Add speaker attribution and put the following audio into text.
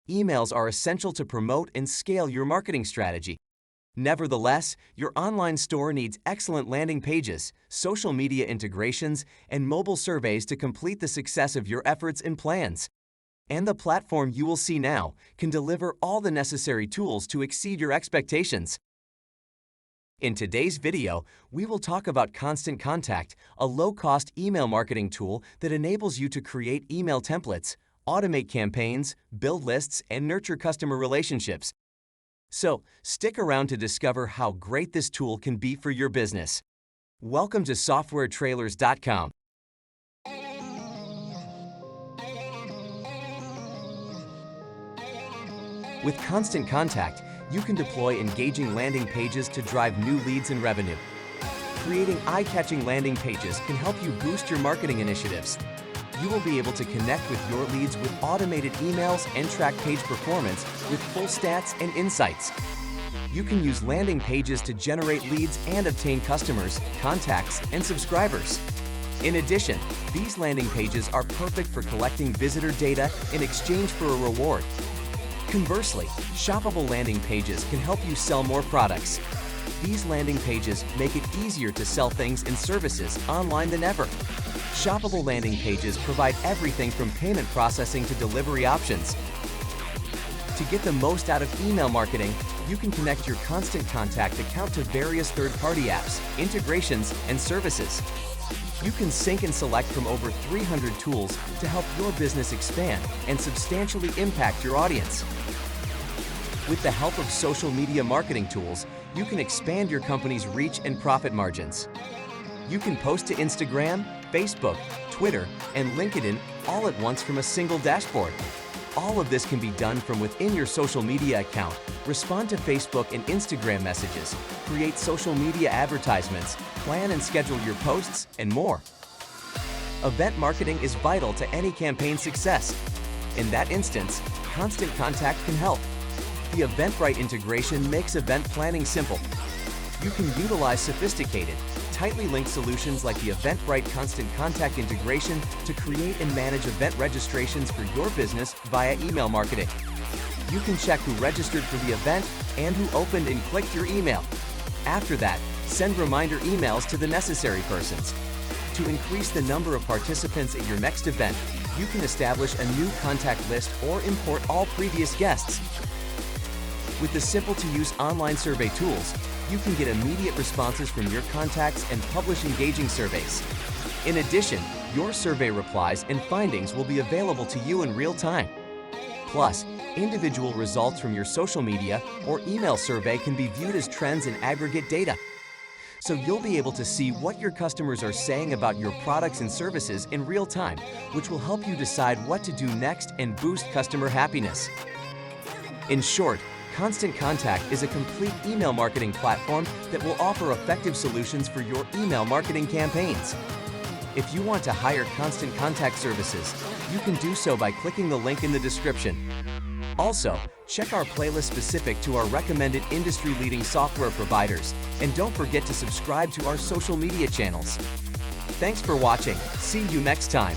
Speaker 1: emails are essential to promote and scale your marketing strategy. Nevertheless, your online store needs excellent landing pages, social media integrations, and mobile surveys to complete the success of your efforts and plans. And the platform you will see now can deliver all the necessary tools to exceed your expectations. In today's video, we will talk about Constant Contact, a low-cost email marketing tool that enables you to create email templates, automate campaigns, build lists, and nurture customer relationships. So, stick around to discover how great this tool can be for your business. Welcome to SoftwareTrailers.com. With Constant Contact, you can deploy engaging landing pages to drive new leads and revenue. Creating eye-catching landing pages can help you boost your marketing initiatives. You will be able to connect with your leads with automated emails and track page performance with full stats and insights. You can use landing pages to generate leads and obtain customers, contacts, and subscribers. In addition, these landing pages are perfect for collecting visitor data in exchange for a reward. Conversely, shoppable landing pages can help you sell more products. These landing pages make it easier to sell things and services online than ever. Shoppable landing pages provide everything from payment processing to delivery options. To get the most out of email marketing, you can connect your Constant Contact account to various third-party apps, integrations, and services. You can sync and select from over 300 tools to help your business expand and substantially impact your audience. With the help of social media marketing tools, you can expand your company's reach and profit margins. You can post to Instagram, Facebook, Twitter, and LinkedIn all at once from a single dashboard. All of this can be done from within your social media account. Respond to Facebook and Instagram messages, create social media advertisements, plan and schedule your posts, and more. Event marketing is vital to any campaign success. In that instance, Constant Contact can help. The Eventbrite integration makes event planning simple. You can utilize sophisticated, tightly linked solutions like the Eventbrite Constant Contact integration to create and manage event registrations for your business via email marketing. You can check who registered for the event and who opened and clicked your email. After that, send reminder emails to the necessary persons. To increase the number of participants at your next event, you can establish a new contact list or import all previous guests. With the simple-to-use online survey tools, you can get immediate responses from your contacts and publish engaging surveys. In addition, your survey replies and findings will be available to you in real time. Plus, individual results from your social media or email survey can be viewed as trends in aggregate data. So you'll be able to see what your customers are saying about your products and services in real time, which will help you decide what to do next and boost customer happiness. In short, Constant Contact is a complete email marketing platform that will offer effective solutions for your email marketing campaigns. If you want to hire Constant Contact services, you can do so by clicking the link in the description. Also, check our playlist specific to our recommended industry-leading software providers, and don't forget to subscribe to our social media channels. Thanks for watching. See you next time.